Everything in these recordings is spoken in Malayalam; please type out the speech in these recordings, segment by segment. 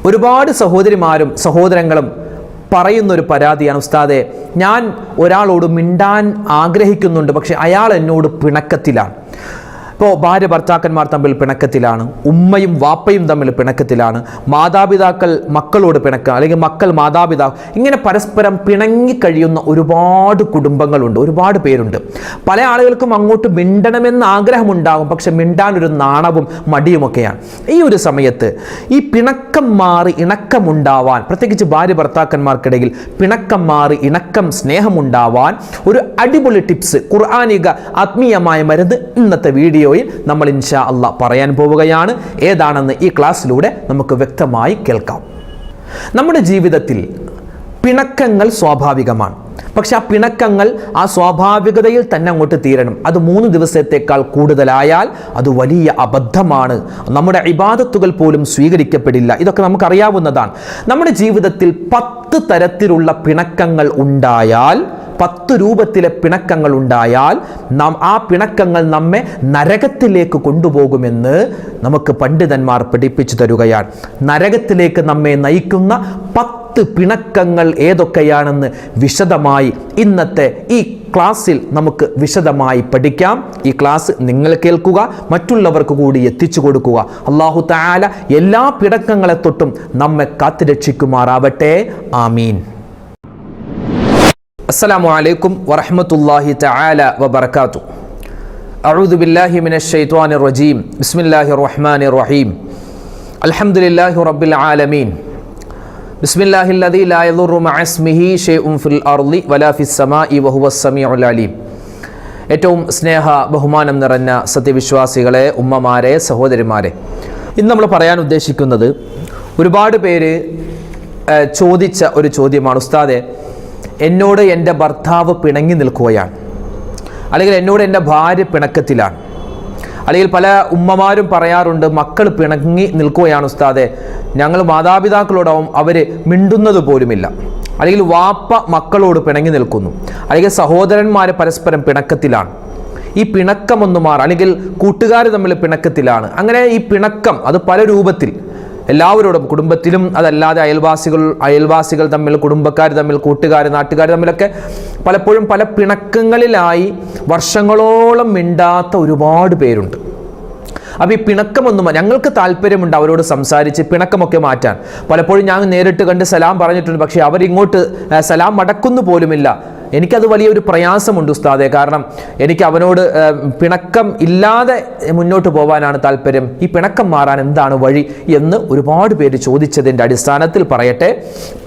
ഒരുപാട് സഹോദരിമാരും സഹോദരങ്ങളും പറയുന്നൊരു പരാതിയാണ്, ഉസ്താദെ, ഞാൻ ഒരാളോട് മിണ്ടാൻ ആഗ്രഹിക്കുന്നുണ്ട്, പക്ഷെ അയാൾ എന്നോട് പിണക്കത്തിലാണ്. ഇപ്പോൾ ഭാര്യ ഭർത്താക്കന്മാർ തമ്മിൽ പിണക്കത്തിലാണ്, ഉമ്മയും വാപ്പയും തമ്മിൽ പിണക്കത്തിലാണ്, മാതാപിതാക്കൾ മക്കളോട് പിണക്കുക, അല്ലെങ്കിൽ മക്കൾ മാതാപിതാക്കൾ, ഇങ്ങനെ പരസ്പരം പിണങ്ങിക്കഴിയുന്ന ഒരുപാട് കുടുംബങ്ങളുണ്ട്, ഒരുപാട് പേരുണ്ട്. പല ആളുകൾക്കും അങ്ങോട്ട് മിണ്ടണമെന്ന് ആഗ്രഹമുണ്ടാകും, പക്ഷെ മിണ്ടാനൊരു നാണവും മടിയുമൊക്കെയാണ്. ഈ ഒരു സമയത്ത് ഈ പിണക്കം മാറി ഇണക്കമുണ്ടാവാൻ, പ്രത്യേകിച്ച് ഭാര്യ ഭർത്താക്കന്മാർക്കിടയിൽ പിണക്കം മാറി ഇണക്കം സ്നേഹമുണ്ടാവാൻ ഒരു അടിപൊളി ടിപ്സ്, ഖുർആനിക ആത്മീയമായ മരുന്ന് ഇന്നത്തെ വീഡിയോ നമ്മൾ ഇൻഷാ അല്ലാഹ് പറയാൻ പോവുകയാണ്. ഏതാണെന്ന് ഈ ക്ലാസ്സിലൂടെ നമുക്ക് വ്യക്തമായി കേൾക്കാം. നമ്മുടെ ജീവിതത്തിൽ പിണക്കങ്ങൾ സ്വാഭാവികമാണ്. പക്ഷെ ആ പിണക്കങ്ങൾ ആ സ്വാഭാവികതയിൽ തന്നെ അങ്ങോട്ട് തീരണം. അത് 3 ദിവസത്തേക്കാൾ കൂടുതലായാൽ അത് വലിയ അബദ്ധമാണ്. നമ്മുടെ ഇബാദത്തുകൾ പോലും സ്വീകരിക്കപ്പെടില്ല. ഇതൊക്കെ നമുക്കറിയാവുന്നതാണ്. നമ്മുടെ ജീവിതത്തിൽ 10 തരത്തിലുള്ള പിണക്കങ്ങൾ ഉണ്ടായാൽ, 10 രൂപത്തിലെ പിണക്കങ്ങൾ ഉണ്ടായാൽ ആ പിണക്കങ്ങൾ നമ്മെ നരകത്തിലേക്ക് കൊണ്ടുപോകുമെന്ന് നമുക്ക് പണ്ഡിതന്മാർ പഠിപ്പിച്ചു തരുകയാണ്. നരകത്തിലേക്ക് നമ്മെ നയിക്കുന്ന 10 പിണക്കങ്ങൾ ഏതൊക്കെയാണെന്ന് വിശദമായി ഇന്നത്തെ ഈ ക്ലാസ്സിൽ നമുക്ക് വിശദമായി പഠിക്കാം. ഈ ക്ലാസ് നിങ്ങൾ കേൾക്കുക, മറ്റുള്ളവർക്ക് കൂടി എത്തിച്ചു കൊടുക്കുക. അല്ലാഹു തആല എല്ലാ പിണക്കങ്ങളെ തൊട്ടും നമ്മെ കാത്തുരക്ഷിക്കുമാറാവട്ടെ. ആമീൻ. അസ്സലാമു അലൈക്കും വറഹ്മത്തുള്ളാഹി തആല വബറകാതുഹു. അഊദു ബില്ലാഹി മിനശ് ശൈത്വാനിർ റജീം. ബിസ്മില്ലാഹിർ റഹ്മാനിർ റഹീം. അൽഹംദുലില്ലാഹി റബ്ബിൽ ആലമീൻ. ബിസ്മില്ലാഹില്ലദീ ലാ യദുറു മഅസ്മിഹി ഷൈഉൻ ഫിൽ അർളി വലാ ഫിസ് സമാഇ വഹുവസ് സമീഉൽ അലീം. ഏറ്റവും സ്നേഹ ബഹുമാനം നിറഞ്ഞ സത്യവിശ്വാസികളെ, ഉമ്മമാരെ, സഹോദരിമാരെ, ഇന്ന് നമ്മൾ പറയാൻ ഉദ്ദേശിക്കുന്നത് ഒരുപാട് പേര് ചോദിച്ച ഒരു ചോദ്യമാണ്. ഉസ്താദെ, എന്നോട് എൻ്റെ ഭർത്താവ് പിണങ്ങി നിൽക്കുകയാണ്, അല്ലെങ്കിൽ എന്നോട് എൻ്റെ ഭാര്യ പിണക്കത്തിലാണ്, അല്ലെങ്കിൽ പല ഉമ്മമാരും പറയാറുണ്ട്, മക്കൾ പിണങ്ങി നിൽക്കുകയാണ് ഉസ്താദെ, ഞങ്ങൾ മാതാപിതാക്കളോടാവും അവർ മിണ്ടുന്നത് പോലുമില്ല, അല്ലെങ്കിൽ വാപ്പ മക്കളോട് പിണങ്ങി നിൽക്കുന്നു, അല്ലെങ്കിൽ സഹോദരന്മാർ പരസ്പരം പിണക്കത്തിലാണ്. ഈ പിണക്കമൊന്നു മാറും, അല്ലെങ്കിൽ കൂട്ടുകാർ തമ്മിൽ പിണക്കത്തിലാണ്. അങ്ങനെ ഈ പിണക്കം അത് പല രൂപത്തിൽ എല്ലാവരോടും, കുടുംബത്തിലും അതല്ലാതെ അയൽവാസികൾ തമ്മിൽ, കുടുംബക്കാർ തമ്മിൽ, കൂട്ടുകാർ, നാട്ടുകാർ തമ്മിലൊക്കെ പലപ്പോഴും പല പിണക്കങ്ങളിലായി വർഷങ്ങളോളം മിണ്ടാത്ത ഒരുപാട് പേരുണ്ട്. അപ്പോൾ ഈ പിണക്കമൊന്നും, ഞങ്ങൾക്ക് താല്പര്യമുണ്ട് അവരോട് സംസാരിച്ച് പിണക്കമൊക്കെ മാറ്റാൻ. പലപ്പോഴും ഞാൻ നേരിട്ട് കണ്ട് സലാം പറഞ്ഞിട്ടുണ്ട്, പക്ഷേ അവരിങ്ങോട്ട് സലാം മടക്കുന്നു പോലുമില്ല. എനിക്കത് വലിയൊരു പ്രയാസമുണ്ട് ഉസ്താദെ. കാരണം എനിക്ക് അവനോട് പിണക്കം ഇല്ലാതെ മുന്നോട്ട് പോകാനാണ് താല്പര്യം. ഈ പിണക്കം മാറാൻ എന്താണ് വഴി എന്ന് ഒരുപാട് പേര് ചോദിച്ചതിൻ്റെ അടിസ്ഥാനത്തിൽ പറയട്ടെ.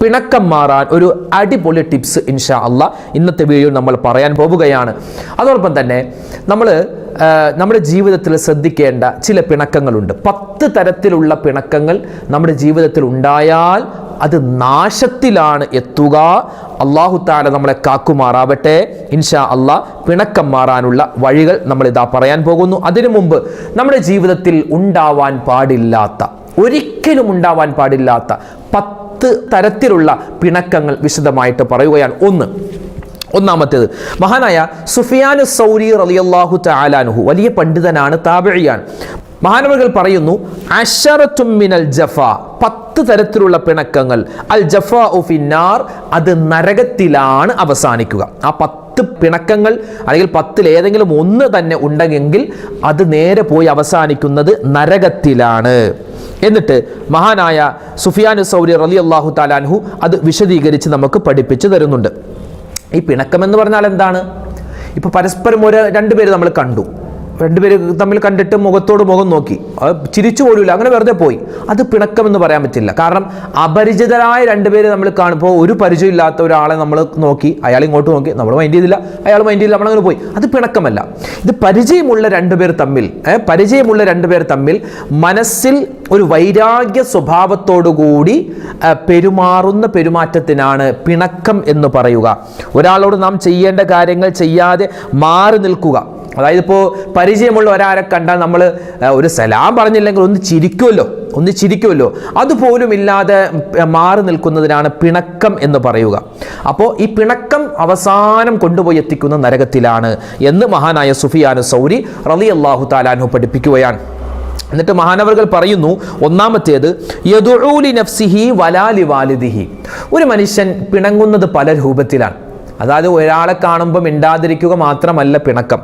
പിണക്കം മാറാൻ ഒരു അടിപൊളി ടിപ്സ് ഇൻഷാ അല്ലാഹ് ഇന്നത്തെ വീഡിയോയിൽ നമ്മൾ പറയാൻ പോവുകയാണ്. അതോടൊപ്പം തന്നെ നമ്മൾ നമ്മുടെ ജീവിതത്തിൽ ശ്രദ്ധിക്കേണ്ട ചില പിണക്കങ്ങളുണ്ട്. 10 തരത്തിലുള്ള പിണക്കങ്ങൾ നമ്മുടെ ജീവിതത്തിൽ ഉണ്ടായാൽ അത് നാശത്തിലാണ് എത്തുക. അല്ലാഹു തആല നമ്മളെ കാക്കുമാറാവട്ടെ. ഇൻഷാ അല്ലാഹ് പിണക്കം മാറാനുള്ള വഴികൾ നമ്മൾ ഇതാ പറയാൻ പോകുന്നു. അതിനു മുമ്പ് നമ്മുടെ ജീവിതത്തിൽ ഉണ്ടാവാൻ പാടില്ലാത്ത, ഒരിക്കലും ഉണ്ടാവാൻ പാടില്ലാത്ത 10 തരത്തിലുള്ള പിണക്കങ്ങൾ വിശദമായിട്ട് പറയുകയാണ്. ഒന്നാമത്തേത്, മഹാനായ സുഫിയാൻ സൗരി റളിയല്ലാഹു തആല അൻഹു, വലിയ പണ്ഡിതനാണ്, താബിഇയാണ്. മഹാനവറുകൾ പറയുന്നു, അശറത്തും മിനൽ ജഫാ, 10 തരത്തിലുള്ള പിണക്കങ്ങൾ, അൽ ജഫാഉ ഫിന്നാർ, അത് നരകത്തിലാണ് അവസാനിക്കുക. ആ 10 പിണക്കങ്ങൾ അല്ലെങ്കിൽ 10 ഏതെങ്കിലും ഒന്ന് തന്നെ ഉണ്ടെങ്കിൽ അത് നേരെ പോയി അവസാനിക്കുന്നത് നരകത്തിലാണ്. എന്നിട്ട് മഹാനായ സുഫിയാൻ സൗരി റളിയല്ലാഹു തആല അൻഹു അത് വിശദീകരിച്ച് നമുക്ക് പഠിപ്പിച്ചു തരുന്നുണ്ട്. ഈ പിണക്കം എന്ന് പറഞ്ഞാൽ എന്താണ്? ഇപ്പോൾ പരസ്പരം 2 പേര് നമ്മൾ കണ്ടു, 2 പേര് തമ്മിൽ കണ്ടിട്ട് മുഖത്തോട് മുഖം നോക്കി, ചിരിച്ചു പോലുമില്ല, അങ്ങനെ വെറുതെ പോയി, അത് പിണക്കം എന്ന് പറയാൻ പറ്റില്ല. കാരണം അപരിചിതരായ 2 പേര് നമ്മൾ കാണുമ്പോൾ, ഒരു പരിചയമില്ലാത്ത ഒരാളെ നമ്മൾ നോക്കി, അയാൾ ഇങ്ങോട്ട് നോക്കി, നമ്മൾ മൈൻഡ് ചെയ്തില്ല, അയാൾ മൈൻഡ് ചെയ്തില്ല, നമ്മളങ്ങനെ പോയി, അത് പിണക്കമല്ല. ഇത് പരിചയമുള്ള 2 പേർ തമ്മിൽ മനസ്സിൽ ഒരു വൈരാഗ്യ സ്വഭാവത്തോടുകൂടി പെരുമാറുന്ന പെരുമാറ്റത്തിനാണ് പിണക്കം എന്ന് പറയുക. ഒരാളോട് നാം ചെയ്യേണ്ട കാര്യങ്ങൾ ചെയ്യാതെ മാറി നിൽക്കുക. അതായത് ഇപ്പോൾ പരിചയമുള്ള ഒരാളെ കണ്ടാൽ നമ്മൾ ഒരു സലാം പറഞ്ഞില്ലെങ്കിൽ ഒന്ന് ചിരിക്കുമല്ലോ, അതുപോലും ഇല്ലാതെ മാറി നിൽക്കുന്നതിനാണ് പിണക്കം എന്ന് പറയുക. അപ്പോൾ ഈ പിണക്കം അവസാനം കൊണ്ടുപോയി എത്തിക്കുന്ന നരകത്തിലാണ് എന്ന് മഹാനായ സുഫിയാൻ സൗരി റളിയല്ലാഹു തആല അൻഹു പഠിപ്പിക്കുകയാണ്. എന്നിട്ട് മഹാനവറുകൾ പറയുന്നു, ഒന്നാമത്തേത് യദുഉ ലി നഫ്സിഹി വലാ ലി വാലിദിഹി. ഒരു മനുഷ്യൻ പിണങ്ങുന്നത് പല രൂപത്തിലാണ്. അതായത് ഒരാളെ കാണുമ്പോൾ മിണ്ടാതിരിക്കുക മാത്രമല്ല പിണക്കം,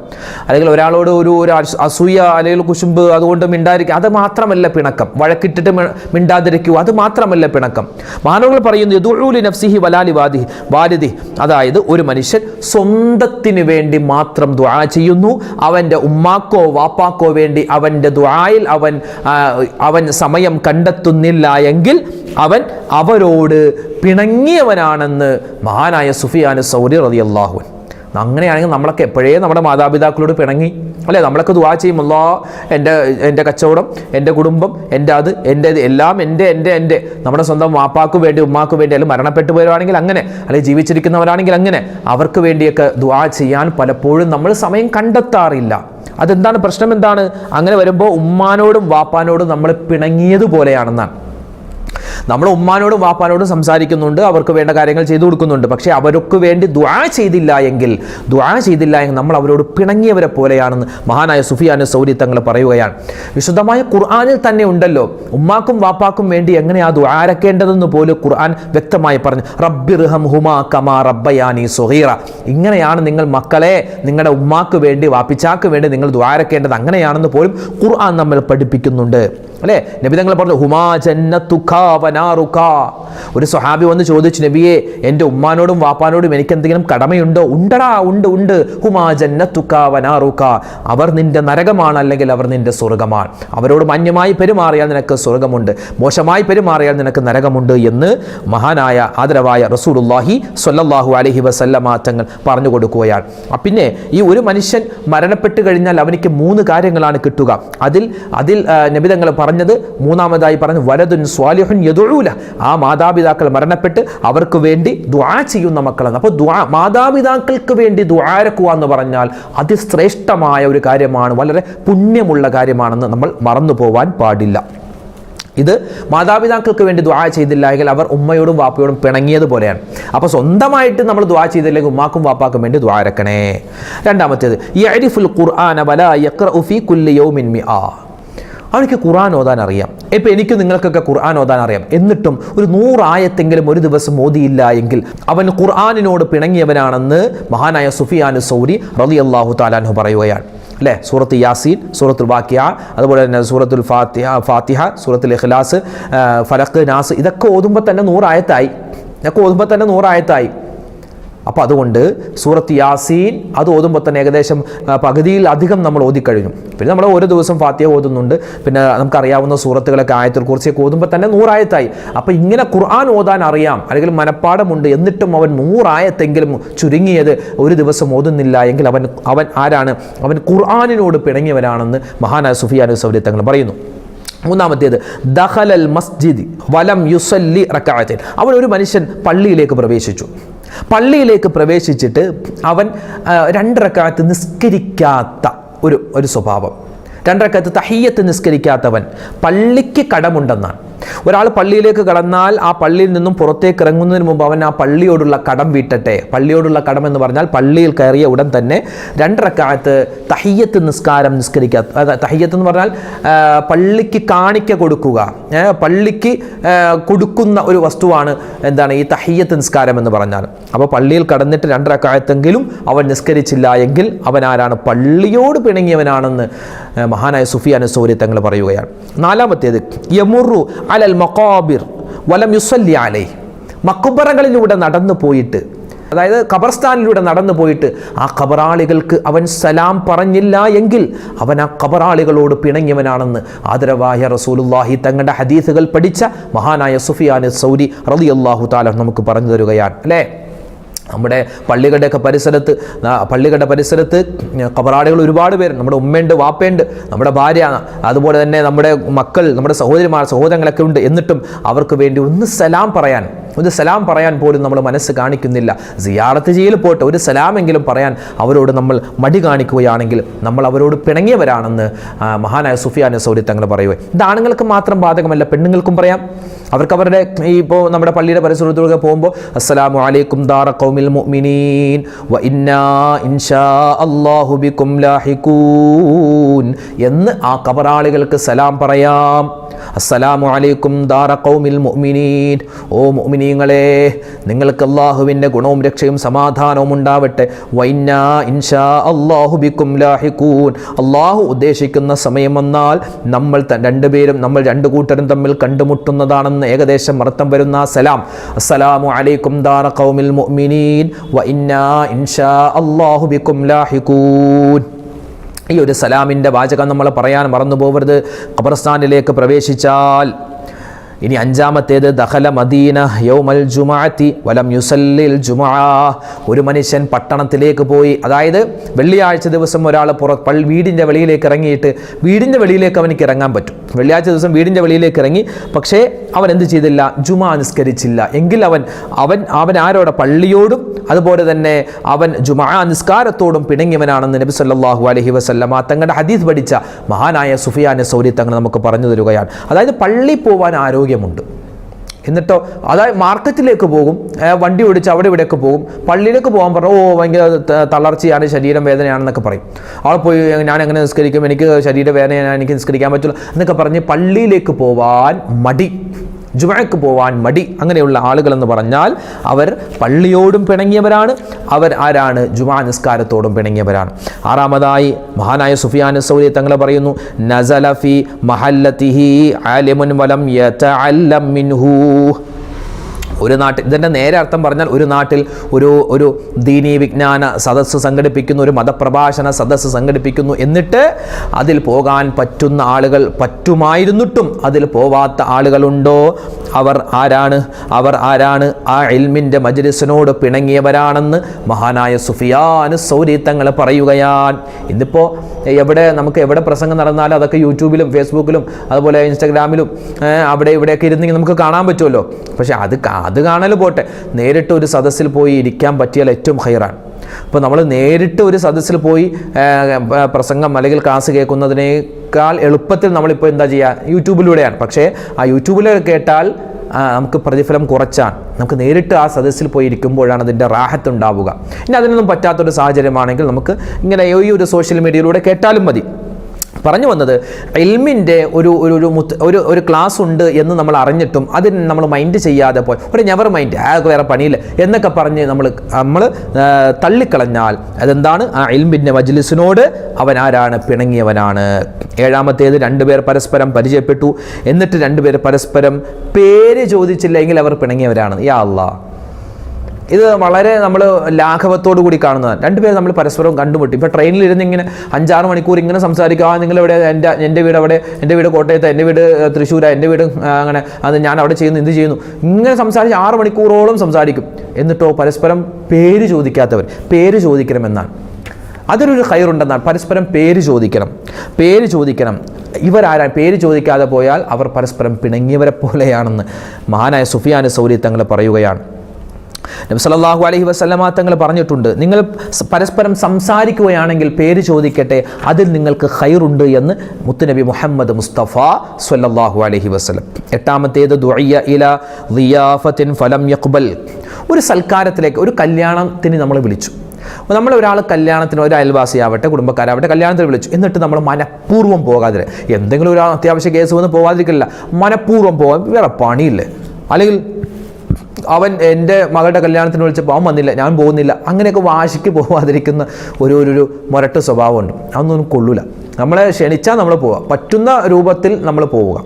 അല്ലെങ്കിൽ ഒരാളോട് ഒരു അസൂയ അല്ലെങ്കിൽ കുശുമ്പ് അതുകൊണ്ട് മിണ്ടാതിരിക്കുക, അത് മാത്രമല്ല പിണക്കം. വഴക്കിട്ടിട്ട് മിണ്ടാതിരിക്കുക, അത് മാത്രമല്ല പിണക്കം. മഹാനവറുകൾ പറയുന്നു യദുഉ ലി നഫ്സിഹി വലാ ലി വാലിദിഹി, അതായത് ഒരു മനുഷ്യൻ സ്വന്തത്തിന് വേണ്ടി മാത്രം ദുആ ചെയ്യുന്നു, അവൻ്റെ ഉമ്മാക്കോ വാപ്പാക്കോ വേണ്ടി അവൻ്റെ ദുആയിൽ അവൻ സമയം കണ്ടെത്തുന്നില്ല എങ്കിൽ അവൻ അവരോട് പിണങ്ങിയവനാണെന്ന് മഹാനായ സുഫിയാൻ സൗരി റളിയല്ലാഹു അൻഹു. അങ്ങനെയാണെങ്കിൽ നമ്മളൊക്കെ എപ്പോഴേ നമ്മുടെ മാതാപിതാക്കളോട് പിണങ്ങി അല്ലേ? നമ്മളൊക്കെ ദുആ ചെയ്യും, അല്ലാഹ് എൻ്റെ കച്ചവടം, എൻ്റെ കുടുംബം, എൻ്റെ എല്ലാം എൻ്റെ നമ്മുടെ സ്വന്തം വാപ്പാക്ക് വേണ്ടി ഉമ്മാക്ക് വേണ്ടി, അല്ലെങ്കിൽ മരണപ്പെട്ടു പോയവരാണെങ്കിൽ അങ്ങനെ, അല്ലെങ്കിൽ ജീവിച്ചിരിക്കുന്നവരാണെങ്കിൽ അങ്ങനെ, അവർക്ക് വേണ്ടിയൊക്കെ ദുആ ചെയ്യാൻ പലപ്പോഴും നമ്മൾ സമയം കണ്ടെത്താറില്ല. അതെന്താണ് പ്രശ്നം? എന്താണ്? അങ്ങനെ വരുമ്പോൾ ഉമ്മാനോടും വാപ്പാനോടും നമ്മൾ പിണങ്ങിയതുപോലെയാണെന്നാണ്. നമ്മൾ ഉമ്മാനോടും വാപ്പാനോടും സംസാരിക്കുന്നുണ്ട്, അവർക്ക് വേണ്ട കാര്യങ്ങൾ ചെയ്തു കൊടുക്കുന്നുണ്ട്, പക്ഷേ അവർക്ക് വേണ്ടി ദുആ ചെയ്തില്ല എങ്കിൽ നമ്മൾ അവരോട് പിണങ്ങിയവരെ പോലെയാണെന്ന് മഹാനായ സുഫിയാൻ സൗരി തങ്ങൾ പറയുകയാണ്. വിശുദ്ധമായ ഖുർആനിൽ തന്നെ ഉണ്ടല്ലോ ഉമ്മാക്കും വാപ്പാക്കും വേണ്ടി എങ്ങനെയാ ദുആരക്കേണ്ടതെന്ന് പോലും ഖുർആൻ വ്യക്തമായി പറഞ്ഞു. റബ്ബിർഹംഹുമാ കമാ റബ്ബയാനി സഗീറ. ഇങ്ങനെയാണ് നിങ്ങൾ മക്കളെ നിങ്ങളുടെ ഉമ്മാക്ക് വേണ്ടി വാപ്പിച്ചാക്ക് വേണ്ടി നിങ്ങൾ ദുആരക്കേണ്ടത്, അങ്ങനെയാണെന്ന് പോലും ഖുർആൻ നമ്മൾ പഠിപ്പിക്കുന്നുണ്ട് അല്ലേ? നബി തങ്ങൾ പറഞ്ഞു ഹുമാ ജന്നത്തുക വനാറുക. ഒരു സ്വഹാബി വന്ന് ചോദിച്ചു, നബിയെ എൻ്റെ ഉമ്മാനോടും വാപ്പാനോടും എനിക്ക് എന്തെങ്കിലും കടമയുണ്ടോ? ഉണ്ടടാ, ഉണ്ട്. ഹുമാ ജന്നത്തുക വനാറുക. അവർ നിന്റെ നരകമാണ്, അല്ലെങ്കിൽ അവർ നിന്റെ സ്വർഗമാണ്. അവരോട് മാന്യമായി പെരുമാറിയാൽ നിനക്ക് സ്വർഗമുണ്ട്, മോശമായി പെരുമാറിയാൽ നിനക്ക് നരകമുണ്ട് എന്ന് മഹാനായ ആദരവായ റസൂലുള്ളാഹി സ്വല്ലല്ലാഹു അലൈഹി വസല്ലമ തങ്ങൾ പറഞ്ഞു കൊടുക്കുകയാണ്. പിന്നെ ഈ ഒരു മനുഷ്യൻ മരണപ്പെട്ട് കഴിഞ്ഞാൽ അവനിക്ക് 3 കാര്യങ്ങളാണ് കിട്ടുക. അതിൽ നബി തങ്ങൾ പറഞ്ഞത്, മൂന്നാമതായി പറഞ്ഞു വലദുൻ സ്വാലിഹുൻ യദുഉല. ആ മാതാപിതാക്കൾ മരണപ്പെട്ട് അവർക്ക് വേണ്ടി ദുആ ചെയ്യുന്ന മക്കളാണ്. അപ്പോൾ മാതാപിതാക്കൾക്ക് വേണ്ടി ദുആരക്കുക എന്ന് പറഞ്ഞാൽ അതിശ്രേഷ്ഠമായ ഒരു കാര്യമാണ്, വളരെ പുണ്യമുള്ള കാര്യമാണെന്ന് നമ്മൾ മറന്നു പോവാൻ പാടില്ല. ഇത് മാതാപിതാക്കൾക്ക് വേണ്ടി ദുആ ചെയ്തില്ല എങ്കിൽ അവർ ഉമ്മയോടും വാപ്പയോടും പിണങ്ങിയതുപോലെയാണ്. അപ്പോൾ സ്വന്തമായിട്ട് നമ്മൾ ദുആ ചെയ്തില്ലെങ്കിൽ ഉമ്മാക്കും വാപ്പാക്കും വേണ്ടി ദുആ ഇറക്കണേ. രണ്ടാമത്തേത് യഅരിഫുൽ ഖുർആന വലാ യഖ്റഉ ഫീ കുല്ലി യൗമിൻ മിആ. അവർക്ക് ഖുർആൻ ഓതാൻ അറിയാം. ഇപ്പം എനിക്ക് നിങ്ങൾക്കൊക്കെ ഖുർആൻ ഓതാൻ അറിയാം, എന്നിട്ടും ഒരു 100 ആയത്തെങ്കിലും ഒരു ദിവസം ഓതിയില്ല എങ്കിൽ അവൻ ഖുർആനിനോട് പിണങ്ങിയവനാണെന്ന് മഹാനായ സുഫിയാൻ സൗരി റളിയല്ലാഹു തആല അൻഹു പറയുകയാണ് അല്ലേ? സൂറത്ത് യാസീൻ, സൂറത്തുൽ വാഖിയ, അതുപോലെ തന്നെ സൂറത്തുൽ ഫാത്തിഹ, സൂറത്തുൽ ഇഖ്ലാസ്, ഫലഖ്, നാസ്, ഇതൊക്കെ ഓതുമ്പോൾ തന്നെ 100 ആയത്തായി. അപ്പോൾ അതുകൊണ്ട് സൂറത്ത് യാസീൻ അത് ഓതുമ്പോൾ തന്നെ ഏകദേശം പകുതിയിൽ അധികം നമ്മൾ ഓതിക്കഴിഞ്ഞു. പിന്നെ നമ്മൾ ഓരോ ദിവസം ഫാത്തിഹ ഓതുന്നുണ്ട്, പിന്നെ നമുക്കറിയാവുന്ന സൂറത്തുകളൊക്കെ ആയത്തുൽ കുർസിയൊക്കെ ഓതുമ്പോൾ തന്നെ 100 ആയത്തായി. അപ്പോൾ ഇങ്ങനെ ഖുർആൻ ഓതാൻ അറിയാം, അല്ലെങ്കിൽ മനപ്പാടമുണ്ട്, എന്നിട്ടും അവൻ 100 ആയത്തെങ്കിലും ചുരുങ്ങിയത് ഒരു ദിവസം ഓതുന്നില്ല എങ്കിൽ അവൻ ആരാണ്? അവൻ ഖുർആനിനോട് പിണങ്ങിയവനാണെന്ന് മഹാനായ സുഫിയാൻ സൗരി തങ്ങൾ പറയുന്നു. മൂന്നാമത്തേത് ദഖലൽ മസ്ജിദ് വലം യുസല്ലി റകഅത്തൈൻ. ഒരു മനുഷ്യൻ പള്ളിയിലേക്ക് പ്രവേശിച്ചിട്ട് അവൻ 2 റക്അത്ത് നിസ്കരിക്കാത്ത ഒരു സ്വഭാവം, 2 റക്അത്ത് തഹിയ്യത്ത് നിസ്കരിക്കാത്തവൻ പള്ളിക്ക് കടമുണ്ടെന്നാണ്. ഒരാൾ പള്ളിയിലേക്ക് കടന്നാൽ ആ പള്ളിയിൽ നിന്നും പുറത്തേക്ക് ഇറങ്ങുന്നതിന് മുമ്പ് അവൻ ആ പള്ളിയോടുള്ള കടം വീട്ടട്ടെ. പള്ളിയോടുള്ള കടം എന്ന് പറഞ്ഞാൽ പള്ളിയിൽ കയറിയ ഉടൻ തന്നെ 2 റക്അത്ത് തഹിയ്യത്ത് നിസ്കാരം നിസ്കരിക്കുക. തഹിയ്യത്ത് എന്ന് പറഞ്ഞാൽ പള്ളിക്ക് കാണിക്ക കൊടുക്കുക, പള്ളിക്ക് കൊടുക്കുന്ന ഒരു വസ്തുവാണ് എന്താണ് ഈ തഹിയ്യത്ത് നിസ്കാരം എന്ന് പറഞ്ഞാൽ. അപ്പോൾ പള്ളിയിൽ കടന്നിട്ട് 2 റക്അത്തെങ്കിലും അവൻ നിസ്കരിച്ചില്ല എങ്കിൽ അവൻ ആരാണ്? പള്ളിയോട് പിണങ്ങിയവനാണെന്ന് മഹാനായ സുഫിയാൻ സൗരി തങ്ങൾ പറയുകയാണ്. നാലാമത്തേത് യമുറു അലൽ മഖാബിർ വലം യുസല്ലി അലൈഹി. മഖ്ബറകളിലൂടെ നടന്നു പോയിട്ട്, അതായത് ഖബർസ്ഥാനിലൂടെ നടന്നു പോയിട്ട് ആ ഖബറാളികൾക്ക് അവൻ സലാം പറഞ്ഞില്ല എങ്കിൽ അവൻ ആ ഖബറാളികളോട് പിണങ്ങിയവനാണെന്ന് ആദരവായ റസൂലുള്ളാഹി തങ്ങളുടെ ഹദീസുകൾ പഠിച്ച മഹാനായ സുഫിയാൻ സൗരി റളിയല്ലാഹു തആല നമുക്ക് പറഞ്ഞു തരുകയാണ് അല്ലേ? നമ്മുടെ പള്ളികളുടെ പരിസരത്ത് ഖബറാളികൾ ഒരുപാട് പേര്, നമ്മുടെ ഉമ്മയുണ്ട്, വാപ്പയുണ്ട്, നമ്മുടെ ഭാര്യ, അതുപോലെ തന്നെ നമ്മുടെ മക്കൾ, നമ്മുടെ സഹോദരങ്ങളൊക്കെ ഉണ്ട്. എന്നിട്ടും അവർക്ക് വേണ്ടി ഒന്ന് സലാം പറയാൻ പോലും നമ്മൾ മനസ്സ് കാണിക്കുന്നില്ല. സിയാറത്ത് ചെയ്യൽ പോട്ടെ, ഒരു സലാമെങ്കിലും പറയാൻ അവരോട് നമ്മൾ മടി കാണിക്കുകയാണെങ്കിൽ നമ്മൾ അവരോട് പിണങ്ങിയവരാണെന്ന് മഹാനായ സുഫിയാൻ സൗരി തങ്ങൾ പറയുക. ഇത് ആണുങ്ങൾക്ക് മാത്രം ബാധകമല്ല, പെണ്ണുങ്ങൾക്കും പറയാം അവർക്ക് അവരുടെ ഇപ്പോൾ നമ്മുടെ പള്ളിയുടെ പരിസരത്തുകൂടെ പോകുമ്പോൾ അസ്സലാമു അലൈക്കും ദാറ ഖൗമിൽ മുഅ്മിനീൻ വ ഇന്നാ ഇൻഷാ അല്ലാഹു ബിക്കും ലാഹിഖൂൻ എന്ന് ആ ഖബറാളികൾക്ക് സലാം പറയാം. അസ്സലാമു അലൈക്കും ദാറ ഖൗമിൽ മുഅ്മിനീൻ, ഓ മുഅ്മിനീങ്ങളെ നിങ്ങൾക്ക് അല്ലാഹുവിൻ്റെ ഗുണവും രക്ഷയും സമാധാനവും ഉണ്ടാവട്ടെ. വ ഇന്നാ ഇൻഷാ അല്ലാഹു ബിക്കും ലാഹിഖൂൻ, അല്ലാഹു ഉദ്ദേശിക്കുന്ന സമയം വന്നാൽ നമ്മൾ രണ്ടുപേരും, നമ്മൾ രണ്ടു കൂട്ടരും തമ്മിൽ കണ്ടുമുട്ടുന്നതാണെന്ന് ഏകദേശം അർത്ഥം വരുന്ന സലാം. അസ്സലാമു അലൈക്കും ദാറ ഖൗമിൽ മുഅ്മിനീൻ വ ഇന്നാ ഇൻഷാ അല്ലാഹു ബിക്കും ലാഹിഖൂൻ. ഈ ഒരു സലാമിൻ്റെ വാചകം നമ്മൾ പറയാൻ മറന്നു പോകരുത് ഖബർസ്ഥാനിലേക്ക് പ്രവേശിച്ചാൽ. ഇനി അഞ്ചാമത്തേത് ദഖല മദീന യൗമൽ ജുമുഅത്തി വലം യുസല്ലിൽ ജുമുഅ. ഒരു മനുഷ്യൻ പട്ടണത്തിലേക്ക് പോയി, അതായത് വെള്ളിയാഴ്ച ദിവസം ഒരാൾ വീടിൻ്റെ വെളിയിലേക്ക് ഇറങ്ങിയിട്ട്, വീടിൻ്റെ വെളിയിലേക്ക് അവനിക്ക് ഇറങ്ങാൻ പറ്റും. വെള്ളിയാഴ്ച ദിവസം വീടിൻ്റെ വെളിയിലേക്ക് ഇറങ്ങി, പക്ഷേ അവൻ എന്ത് ചെയ്തില്ല? ജുമുഅ നിസ്കരിച്ചില്ല എങ്കിൽ അവൻ ആരോടെ? പള്ളിയോടും അതുപോലെ തന്നെ അവൻ ജുമുഅ നിസ്കാരത്തോടും പിണങ്ങിയവനാണെന്ന് നബി സല്ലല്ലാഹു അലൈഹി വസല്ലമ തങ്ങളുടെ ഹദീസ് പഠിച്ച മഹാനായ സുഫിയാൻ സൗരി തങ്ങൾ നമുക്ക് പറഞ്ഞു തരികയാണ്. അതായത് പള്ളി പോവാൻ ആരോഗ്യമുണ്ട്, എന്നിട്ടോ അതായത് മാർക്കറ്റിലേക്ക് പോകും, വണ്ടി ഓടിച്ച് അവിടെ ഇവിടെയൊക്കെ പോകും, പള്ളിയിലേക്ക് പോകാൻ പറഞ്ഞു ഭയങ്കര തളർച്ചയാണ്, ശരീരം വേദനയാണെന്നൊക്കെ പറയും. അവിടെ പോയി ഞാൻ എങ്ങനെ നിസ്കരിക്കും, എനിക്ക് ശരീരവേദനയാണ്, എനിക്ക് നിസ്കരിക്കാൻ പറ്റില്ല എന്നൊക്കെ പറഞ്ഞ് പള്ളിയിലേക്ക് പോവാൻ മടി, ജുമുഅക്ക് പോവാൻ മടി. അങ്ങനെയുള്ള ആളുകളെന്ന് പറഞ്ഞാൽ അവർ പള്ളിയോടും പിണങ്ങിയവരാണ്. അവർ ആരാണ്? ജുമുഅ നിസ്കാരത്തോടും പിണങ്ങിയവരാണ്. ആറാമതായി മഹാനായ സുഫിയാൻ സൗരി തങ്ങൾ പറയുന്നു, നസല ഫി മഹല്ലതിഹി ആലിമുൻ വലം യതഅല്ലം മിൻഹു. ഒരു നാട്ടിൽ, ഇതിൻ്റെ നേരെ അർത്ഥം പറഞ്ഞാൽ ഒരു നാട്ടിൽ ഒരു ദീനീ വിജ്ഞാന സദസ്സ് സംഘടിപ്പിക്കുന്നു, ഒരു മതപ്രഭാഷണ സദസ്സ് സംഘടിപ്പിക്കുന്നു, എന്നിട്ട് അതിൽ പോകാൻ പറ്റുന്ന ആളുകൾ പറ്റുമായിരുന്നിട്ടും അതിൽ പോവാത്ത ആളുകളുണ്ടോ? അവർ ആരാണ്? ആ ഇൽമിൻ്റെ മജ്ലിസിനോട് പിണങ്ങിയവരാണെന്ന് മഹാനായ സുഫിയാൻ സൗരി തങ്ങൾ പറയുകയാണ്. ഇന്നിപ്പോൾ നമുക്ക് എവിടെ പ്രസംഗം നടന്നാലും അതൊക്കെ യൂട്യൂബിലും ഫേസ്ബുക്കിലും അതുപോലെ ഇൻസ്റ്റാഗ്രാമിലും അവിടെ ഇവിടെയൊക്കെ ഇരുന്നെങ്കിൽ നമുക്ക് കാണാൻ പറ്റുമല്ലോ. പക്ഷേ അത് കാണൽ പോട്ടെ, നേരിട്ട് ഒരു സദസ്സിൽ പോയി ഇരിക്കാൻ പറ്റിയാൽ ഏറ്റവും ഹൈറാണ്. അപ്പോൾ നമ്മൾ നേരിട്ട് ഒരു സദസ്സിൽ പോയി പ്രസംഗം അല്ലെങ്കിൽ ക്ലാസ് കേൾക്കുന്നതിനേക്കാൾ എളുപ്പത്തിൽ നമ്മളിപ്പോൾ എന്താ ചെയ്യുക? യൂട്യൂബിലൂടെയാണ്. പക്ഷേ ആ യൂട്യൂബിൽ കേട്ടാൽ നമുക്ക് പ്രതിഫലം കുറച്ചാണ്. നമുക്ക് നേരിട്ട് ആ സദസ്സിൽ പോയി ഇരിക്കുമ്പോഴാണ് അതിൻ്റെ റാഹത്ത് ഉണ്ടാവുക. ഇനി അതിനൊന്നും പറ്റാത്തൊരു സാഹചര്യമാണെങ്കിൽ നമുക്ക് ഇങ്ങനെ ഈ ഒരു സോഷ്യൽ മീഡിയയിലൂടെ കേട്ടാലും മതി. പറഞ്ഞു വന്നത്, ഇൽമിൻ്റെ ഒരു ക്ലാസ് ഉണ്ട് എന്ന് നമ്മൾ അറിഞ്ഞിട്ടും അതിന് നമ്മൾ മൈൻഡ് ചെയ്യാതെ പോയി ഒരു നെവർ മൈൻഡ്, വേറെ പണിയില്ല എന്നൊക്കെ പറഞ്ഞ് നമ്മൾ തള്ളിക്കളഞ്ഞാൽ അതെന്താണ്? ആ ഇൽമിൻ്റെ മജ്ലിസിനോട് അവൻ ആരാണ്? പിണങ്ങിയവനാണ്. ഏഴാമത്തേത്, രണ്ടുപേർ പരസ്പരം പരിചയപ്പെട്ടു, എന്നിട്ട് രണ്ടുപേർ പരസ്പരം പേര് ചോദിച്ചില്ല എങ്കിൽ അവർ പിണങ്ങിയവരാണ്. യാ അല്ലാഹ്, ഇത് വളരെ നമ്മൾ ലാഘവത്തോടു കൂടി കാണുന്നതാണ്. രണ്ടുപേരും നമ്മൾ പരസ്പരം കണ്ടുമുട്ടി. ഇപ്പോൾ ട്രെയിനിലിരുന്ന് ഇങ്ങനെ 5-6 മണിക്കൂർ ഇങ്ങനെ സംസാരിക്കുക, നിങ്ങളെവിടെ? എൻ്റെ വീട് അവിടെ, എൻ്റെ വീട് കോട്ടയത്ത്, എൻ്റെ വീട് തൃശ്ശൂരാണ്, എൻ്റെ വീട് അങ്ങനെ, അത് ഞാൻ അവിടെ ചെയ്യുന്നു, എന്ത് ചെയ്യുന്നു, ഇങ്ങനെ സംസാരിച്ച് 6 മണിക്കൂറോളം സംസാരിക്കും. എന്നിട്ടോ പരസ്പരം പേര് ചോദിക്കാത്തവർ. പേര് ചോദിക്കണമെന്നാണ്, അതിലൊരു ഖൈറുണ്ടെന്നാണ്. പരസ്പരം പേര് ചോദിക്കണം. ഇവരാരാ? പേര് ചോദിക്കാതെ പോയാൽ അവർ പരസ്പരം പിണങ്ങിയവരെ പോലെയാണെന്ന് മഹാനായ സുഫിയാൻ സൗരി തങ്ങൾ പറയുകയാണ്. നബി സല്ലല്ലാഹു അലൈഹി വസല്ലമ തങ്ങൾ പറഞ്ഞിട്ടുണ്ട്, നിങ്ങൾ പരസ്പരം സംസാരിക്കുകയാണെങ്കിൽ പേര് ചോദിക്കട്ടെ, അതിൽ നിങ്ങൾക്ക് ഖൈറുണ്ട് എന്ന് മുത്തുനബി മുഹമ്മദ് മുസ്തഫ സ്വല്ലല്ലാഹു അലൈഹി വസല്ലം. എട്ടാമത്തേത്, ദുഇയ ഇലാ ദിയാഫത്തിൻ ഫലം യഖ്ബൽ. ഒരു സൽക്കാരത്തിലേക്ക്, ഒരു കല്യാണത്തിന് നമ്മൾ വിളിച്ചു. നമ്മൾ ഒരാൾ കല്യാണത്തിന്, ഒരു അയൽവാസിയാവട്ടെ കുടുംബക്കാരാവട്ടെ കല്യാണത്തിന് വിളിച്ചു, എന്നിട്ട് നമ്മൾ മനഃപൂർവ്വം പോകാതെ, എന്തെങ്കിലും ഒരു അത്യാവശ്യ കേസ് വന്ന് പോകാതിരിക്കില്ല, മനഃപൂർവ്വം പോകാൻ, വേറെ പണിയില്ലേ? അല്ലെങ്കിൽ അവൻ എൻ്റെ മകളുടെ കല്യാണത്തിന് വിളിച്ചപ്പോൾ അവൻ വന്നില്ല, ഞാൻ പോകുന്നില്ല, അങ്ങനെയൊക്കെ വാശിക്ക് പോകാതിരിക്കുന്ന ഒരു മുരട്ട് സ്വഭാവമുണ്ട്. അതൊന്നും കൊള്ളൂല. നമ്മളെ ക്ഷണിച്ചാൽ നമ്മൾ പോവുക, പറ്റുന്ന രൂപത്തിൽ നമ്മൾ പോവുക.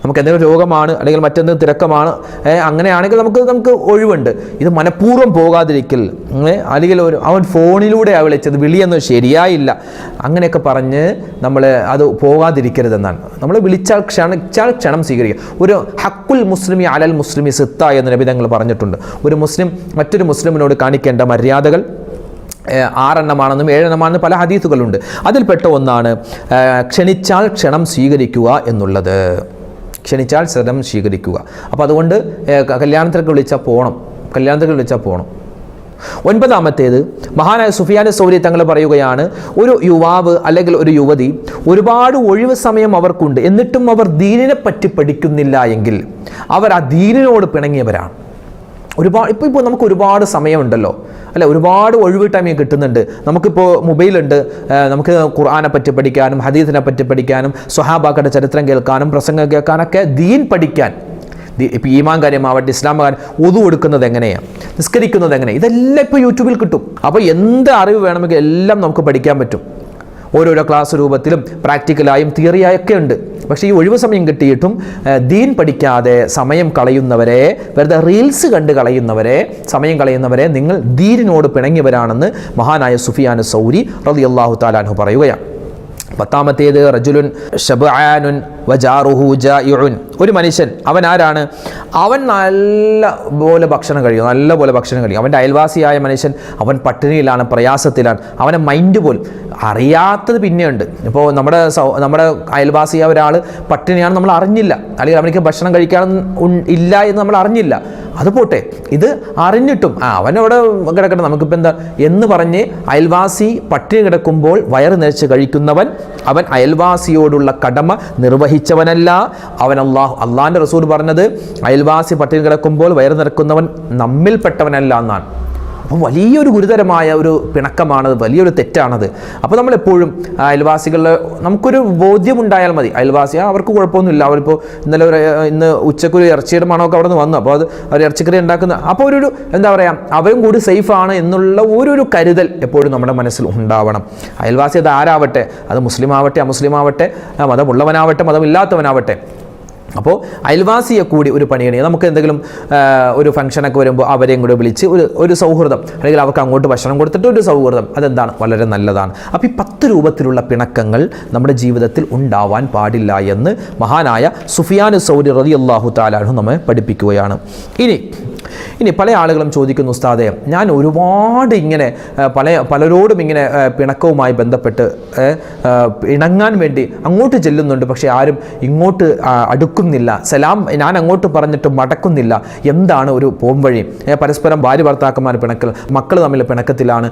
നമുക്ക് എന്തെങ്കിലും രോഗമാണ് അല്ലെങ്കിൽ മറ്റെന്തെങ്കിലും തിരക്കമാണ്, അങ്ങനെയാണെങ്കിൽ നമുക്ക് ഒഴിവുണ്ട്. ഇത് മനഃപൂർവ്വം പോകാതിരിക്കൽ, അല്ലെങ്കിൽ അവൻ ഫോണിലൂടെയാണ് വിളിച്ചത്, വിളിയൊന്നും ശരിയായില്ല, അങ്ങനെയൊക്കെ പറഞ്ഞ് നമ്മൾ അത് പോകാതിരിക്കരുതെന്നാണ്. നമ്മൾ വിളിച്ചാൽ ക്ഷണം സ്വീകരിക്കുക. ഒരു ഹക്കുൽ മുസ്ലിമി അലൽ മുസ്ലിമി സിത്ത എന്ന് നബി തങ്ങൾ പറഞ്ഞിട്ടുണ്ട്. ഒരു മുസ്ലിം മറ്റൊരു മുസ്ലിമിനോട് കാണിക്കേണ്ട മര്യാദകൾ 6 എണ്ണമാണെന്നും 7 എണ്ണമാണെന്നും പല ഹദീസുകളുണ്ട്. അതിൽപ്പെട്ട ഒന്നാണ് ക്ഷണിച്ചാൽ ക്ഷണം സ്വീകരിക്കുക എന്നുള്ളത്. ക്ഷണിച്ചാൽ സ്വീകരിക്കുക. അപ്പോൾ അതുകൊണ്ട് കല്യാണത്തിനൊക്കെ വിളിച്ചാൽ പോകണം. ഒൻപതാമത്തേത്, മഹാനായ സുഫിയാൻ സൗരി തങ്ങൾ പറയുകയാണ്, ഒരു യുവാവ് അല്ലെങ്കിൽ ഒരു യുവതി ഒരുപാട് ഒഴിവ് സമയം അവർക്കുണ്ട്, എന്നിട്ടും അവർ ദീനിനെ പറ്റി പഠിക്കുന്നില്ല എങ്കിൽ അവർ ആ ദീനിനോട് പിണങ്ങിയവരാണ്. ഇപ്പോൾ നമുക്ക് ഒരുപാട് സമയമുണ്ടല്ലോ അല്ലെ, ഒരുപാട് ഒഴിവ് ടൈം കിട്ടുന്നുണ്ട്. നമുക്കിപ്പോൾ മൊബൈലുണ്ട്, നമുക്ക് ഖുർആനെ പറ്റി പഠിക്കാനും ഹദീസിനെ പറ്റി പഠിക്കാനും സ്വഹാബാക്കളുടെ ചരിത്രം കേൾക്കാനും പ്രസംഗം കേൾക്കാനൊക്കെ ദീൻ പഠിക്കാൻ. ഇപ്പോൾ ഈമാൻ കാര്യമാവട്ടെ, ഇസ്ലാം കാര്യം, ഉദു കൊടുക്കുന്നത് എങ്ങനെയാണ്, നിസ്കരിക്കുന്നത് എങ്ങനെയാണ്, ഇതെല്ലാം ഇപ്പോൾ യൂട്യൂബിൽ കിട്ടും. അപ്പോൾ എന്ത് അറിവ് വേണമെങ്കിൽ എല്ലാം നമുക്ക് പഠിക്കാൻ പറ്റും. ഓരോരോ ക്ലാസ് രൂപത്തിലും പ്രാക്ടിക്കലായും തിയറിയായൊക്കെ ഉണ്ട്. പക്ഷേ ഈ ഒഴിവ് സമയം കിട്ടിയിട്ടും ദീൻ പഠിക്കാതെ സമയം കളയുന്നവരെ, വെറുതെ റീൽസ് കണ്ട് കളയുന്നവരെ, സമയം കളയുന്നവരെ നിങ്ങൾ ദീനിനോട് പിണങ്ങിയവരാണെന്ന് മഹാനായ സുഫിയാൻ സൗരി റളിയല്ലാഹു തആല അൻഹു പറയുകയാണ്. പത്താമത്തേത്, റജുലുൻ ശബ്ആനുൻ വജാറുഹു ജായിഉൻ. ഒരു മനുഷ്യൻ, അവൻ ആരാണ്? അവൻ നല്ലപോലെ ഭക്ഷണം കഴിയും, അവൻ്റെ അയൽവാസിയായ മനുഷ്യൻ അവൻ പട്ടിണിയിലാണ്, പ്രയാസത്തിലാണ്, അവൻ്റെ മൈൻഡ് പോലും അറിയാത്തത് പിന്നെയുണ്ട്. ഇപ്പോൾ നമ്മുടെ അയൽവാസിയായ ഒരാൾ പട്ടിണിയാണ്, നമ്മൾ അറിഞ്ഞില്ല, അല്ലെങ്കിൽ അവനക്ക് ഭക്ഷണം കഴിക്കാൻ ഇല്ല എന്ന് നമ്മൾ അറിഞ്ഞില്ല. അത് പോട്ടെ, ഇത് അറിഞ്ഞിട്ടും അവനവിടെ കിടക്കട്ടെ, നമുക്കിപ്പോൾ എന്താ എന്ന് പറഞ്ഞ് അയൽവാസി പട്ടിണി കിടക്കുമ്പോൾ വയറ് നിറച്ച് കഴിക്കുന്നവൻ അവൻ അയൽവാസിയോടുള്ള കടമ നിർവഹിച്ചവനല്ല. അവൻ അള്ളാഹിൻ്റെ റസൂൽ പറഞ്ഞത് അയൽവാസി പട്ടിണി കിടക്കുമ്പോൾ വയറ് നിറക്കുന്നവൻ നമ്മിൽപ്പെട്ടവനല്ല എന്നാണ്. അപ്പോൾ വലിയൊരു ഗുരുതരമായ ഒരു പിണക്കമാണത്, വലിയൊരു തെറ്റാണത്. അപ്പോൾ നമ്മളെപ്പോഴും അയൽവാസികളിൽ നമുക്കൊരു ബോധ്യമുണ്ടായാൽ മതി. അയൽവാസി അവർക്ക് കുഴപ്പമൊന്നുമില്ല, അവരിപ്പോൾ ഇന്ന് ഉച്ചക്കൊരു ഇറച്ചിയുടെ മണമൊക്കെ അവിടെ നിന്ന് വന്നു, അപ്പോൾ അത് അവർ ഇറച്ചിക്കറി ഉണ്ടാക്കുന്ന, അപ്പോൾ ഒരു എന്താ പറയുക, അവരും കൂടി സേഫാണ് എന്നുള്ള ഒരു കരുതൽ എപ്പോഴും നമ്മുടെ മനസ്സിൽ ഉണ്ടാവണം. അയൽവാസി അത് ആരാവട്ടെ, അത് മുസ്ലിം ആവട്ടെ അമുസ്ലിം ആവട്ടെ, മതമുള്ളവനാവട്ടെ മതമില്ലാത്തവനാവട്ടെ, അപ്പോൾ അയൽവാസിയെ കൂടി ഒരു പണിയാണ്. നമുക്ക് എന്തെങ്കിലും ഒരു ഫംഗ്ഷനൊക്കെ വരുമ്പോൾ അവരെയും കൂടി വിളിച്ച് ഒരു സൗഹൃദം, അല്ലെങ്കിൽ അവർക്ക് അങ്ങോട്ട് ഭക്ഷണം കൊടുത്തിട്ട് ഒരു സൗഹൃദം, അതെന്താണ്, വളരെ നല്ലതാണ്. അപ്പോൾ ഈ 10 രൂപത്തിലുള്ള പിണക്കങ്ങൾ നമ്മുടെ ജീവിതത്തിൽ ഉണ്ടാവാൻ പാടില്ല എന്ന് മഹാനായ സുഫിയാൻ സൗരി റളിയല്ലാഹു തആല അൻഹു നമ്മെ പഠിപ്പിക്കുകയാണ്. ഇനി പല ആളുകളും ചോദിക്കുന്നു, ഉസ്താദേ, ഞാൻ ഒരുപാട് ഇങ്ങനെ പലരോടും ഇങ്ങനെ പിണക്കവുമായി ബന്ധപ്പെട്ട് ഇണങ്ങാൻ വേണ്ടി അങ്ങോട്ട് ചെല്ലുന്നുണ്ട്, പക്ഷേ ആരും ഇങ്ങോട്ട് അടുക്കുന്നില്ല, സലാം ഞാൻ അങ്ങോട്ട് പറഞ്ഞിട്ട് മടക്കുന്നില്ല, എന്താണ് ഒരു പോംവഴി? പരസ്പരം ഭാര്യ ഭർത്താക്കന്മാർ പിണക്കൽ, മക്കൾ തമ്മിൽ പിണക്കത്തിലാണ്,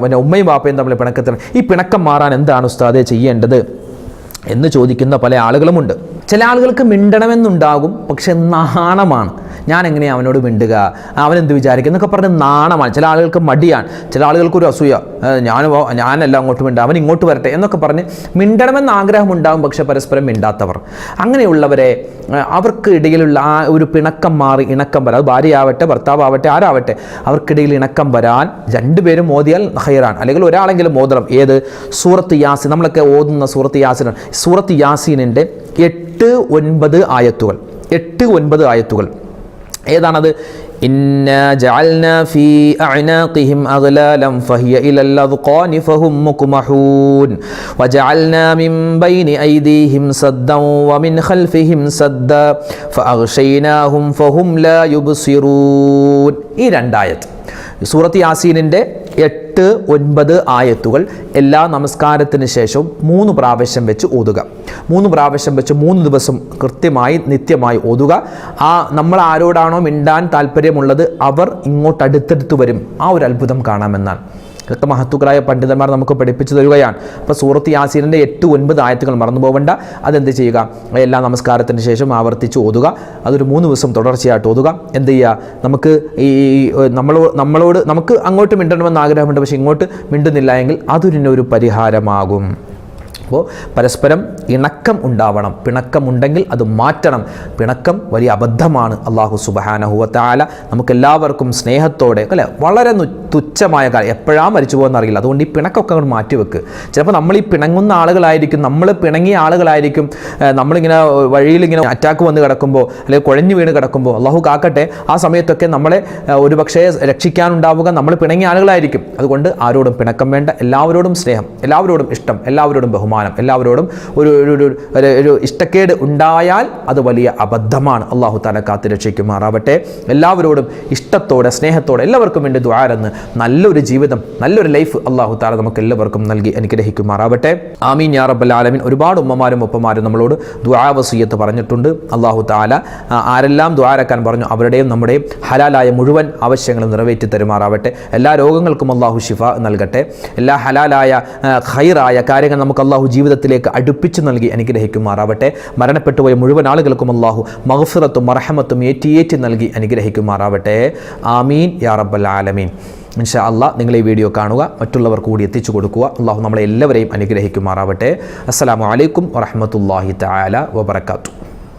പിന്നെ ഉമ്മയും ബാപ്പയും തമ്മിൽ പിണക്കത്തിലാണ്. ഈ പിണക്കം മാറാൻ എന്താണ് ഉസ്താദേ ചെയ്യേണ്ടത് എന്ന് ചോദിക്കുന്ന പല ആളുകളുമുണ്ട്. ചില ആളുകൾക്ക് മിണ്ടണമെന്നുണ്ടാകും, പക്ഷെ നാണമാണ്. ഞാൻ എങ്ങനെയാണ് അവനോട് മിണ്ടുക, അവനെന്ത് വിചാരിക്കും എന്നൊക്കെ പറഞ്ഞ് നാണമാണ്. ചില ആളുകൾക്ക് മടിയാണ്, ചില ആളുകൾക്കൊരു അസൂയ, ഞാനല്ല അങ്ങോട്ട് മിണ്ടുക, അവൻ ഇങ്ങോട്ട് വരട്ടെ എന്നൊക്കെ പറഞ്ഞ് മിണ്ടണമെന്ന് ആഗ്രഹമുണ്ടാകും, പക്ഷെ പരസ്പരം മിണ്ടാത്തവർ. അങ്ങനെയുള്ളവരെ അവർക്ക് ഇടയിലുള്ള ആ ഒരു പിണക്കം മാറി ഇണക്കം വരാൻ, അത് ഭാര്യയാവട്ടെ ഭർത്താവട്ടെ ആരാവട്ടെ, അവർക്കിടയിൽ ഇണക്കം വരാൻ രണ്ടുപേരും ഓതിയാൽ ഹൈറാൻ, അല്ലെങ്കിൽ ഒരാളെങ്കിലും ഓതണം. ഏത്? സൂറത്ത് യാസീൻ. നമ്മളൊക്കെ ഓതുന്ന സൂറത്ത് യാസീനാണ്. സൂറത്ത് യാസീനിൻ്റെ 8-9 ആയത്തുകൾ. 8-9 ആയത്തുകൾ ഏതാണത്? ഇന്നാ ജഅൽനാ ഫീ അഅനാഖിഹിം അഗ്ലാലൻ ഫഹിയ ഇലൽ അദ്ഖാനി ഫഹും മുക്മഹൂൻ വജഅൽനാ മിൻ ബൈനി ഐദീഹിം സദ്ദൻ വമിൻ ഖൽഫിഹിം സദ്ദ ഫഅഗ്ശൈനാഹും ഫഹും ലാ യുബ്സിറൂൻ. ഈ രണ്ടായത്ത് സൂറത്ത് യാസീനിൻ്റെ 8-9 ആയത്തുകൾ എല്ലാ നമസ്കാരത്തിന് ശേഷവും 3 പ്രാവശ്യം വെച്ച് ഓതുക. 3 പ്രാവശ്യം വെച്ച് 3 ദിവസം കൃത്യമായി നിത്യമായി ഓതുക. നമ്മൾ ആരോടാണോ മിണ്ടാൻ താല്പര്യമുള്ളത് അവർ ഇങ്ങോട്ട് അടുത്തടുത്ത് വരും. ആ ഒരു അത്ഭുതം കാണാമെന്നാണ് ഇതൊക്കെ മഹത്തുക്കളായ പണ്ഡിതന്മാർ നമുക്ക് പഠിപ്പിച്ചു തരികയാണ്. അപ്പോൾ സൂറത്ത് യാസീനിൻ്റെ 8-9 ആയത്തുകൾ മറന്നു പോകണ്ട. അതെന്ത് ചെയ്യുക? എല്ലാ നമസ്കാരത്തിന് ശേഷം ആവർത്തിച്ച് ഓതുക. അതൊരു 3 ദിവസം തുടർച്ചയായിട്ട് ഓതുക. എന്ത് ചെയ്യുക? നമുക്ക് നമ്മളോട് നമുക്ക് അങ്ങോട്ട് മിണ്ടണമെന്ന് ആഗ്രഹമുണ്ട്, പക്ഷേ ഇങ്ങോട്ട് മിണ്ടുന്നില്ല എങ്കിൽ അതൊരു പരിഹാരമാകും. അപ്പോൾ പരസ്പരം ഇണക്കം ഉണ്ടാവണം. പിണക്കമുണ്ടെങ്കിൽ അത് മാറ്റണം. പിണക്കം വലിയ അബദ്ധമാണ്. അല്ലാഹു സുബ്ഹാനഹു വ തആല നമുക്കെല്ലാവർക്കും സ്നേഹത്തോടെ അല്ലേ, വളരെ തുച്ഛമായ കാര്യം എപ്പോഴാണ് മരിച്ചു പോകുന്ന അറിയില്ല. അതുകൊണ്ട് ഈ പിണക്കമൊക്കെ അങ്ങോട്ട് മാറ്റിവെക്ക്. ചിലപ്പോൾ നമ്മൾ ഈ പിണങ്ങുന്ന ആളുകളായിരിക്കും, നമ്മൾ പിണങ്ങിയ ആളുകളായിരിക്കും, നമ്മളിങ്ങനെ വഴിയിലിങ്ങനെ അറ്റാക്ക് വന്ന് കിടക്കുമ്പോൾ അല്ലെങ്കിൽ കുഴഞ്ഞു വീണ് കിടക്കുമ്പോൾ, അല്ലാഹു കാക്കട്ടെ, ആ സമയത്തൊക്കെ നമ്മളെ ഒരു പക്ഷേ രക്ഷിക്കാനുണ്ടാവുക നമ്മൾ പിണങ്ങിയ ആളുകളായിരിക്കും. അതുകൊണ്ട് ആരോടും പിണക്കം വേണ്ട. എല്ലാവരോടും സ്നേഹം, എല്ലാവരോടും ഇഷ്ടം, എല്ലാവരോടും ബഹുമാനം, എല്ലാവരോടും ഒരു ഇഷ്ടക്കേട് ഉണ്ടായാൽ അത് വലിയ അബദ്ധമാണ്. അല്ലാഹു തആല കാത്ത് രക്ഷിക്കുമാറാവട്ടെ. എല്ലാവരോടും ഇഷ്ടത്തോടെ സ്നേഹത്തോടെ എല്ലാവർക്കും വേണ്ടി ദുആ എന്ന് നല്ലൊരു ജീവിതം, നല്ലൊരു ലൈഫ് അല്ലാഹു തആല നമുക്ക് എല്ലാവർക്കും നൽകി അനുഗ്രഹിക്കുമാറാവട്ടെ. ആമീൻ യാ റബ്ബൽ ആലമീൻ. ഒരുപാട് ഉമ്മമാരും ഉപ്പമാരും നമ്മളോട് ദുആ വസിയ്യത്ത് പറഞ്ഞിട്ടുണ്ട്. അല്ലാഹു തആല ആരെല്ലാം ദുആരക്കാൻ പറഞ്ഞു അവരുടെയും നമ്മുടെയും ഹലാലായ മുഴുവൻ ആവശ്യങ്ങളും നിറവേറ്റി തരുമാറാവട്ടെ. എല്ലാ രോഗങ്ങൾക്കും അല്ലാഹു ശിഫ നൽകട്ടെ. എല്ലാ ഹലാലായ ഖൈറായ കാര്യങ്ങൾ നമുക്ക് അല്ലാഹു ജീവിതത്തിലേക്ക് അടുപ്പിച്ച് നൽകി അനുഗ്രഹിക്കുമാറാവട്ടെ. മരണപ്പെട്ടുപോയ മുഴുവൻ ആളുകൾക്കും അല്ലാഹു മഗ്ഫിറത്തും മർഹമത്തും ഏറ്റി നൽകി അനുഗ്രഹിക്കുമാറാവട്ടെ. ആമീൻ യാ റബ്ബൽ ആലമീൻ. ഇൻഷാ അല്ലാഹ് നിങ്ങൾ ഈ വീഡിയോ കാണുക, മറ്റുള്ളവർക്ക് കൂടി എത്തിച്ചു കൊടുക്കുക. അല്ലാഹു നമ്മളെ എല്ലാവരെയും അനുഗ്രഹിക്കുമാറാവട്ടെ. അസ്സലാമു അലൈക്കും വറഹ്മത്തുള്ളാഹി തആല വബറകാതുഹു.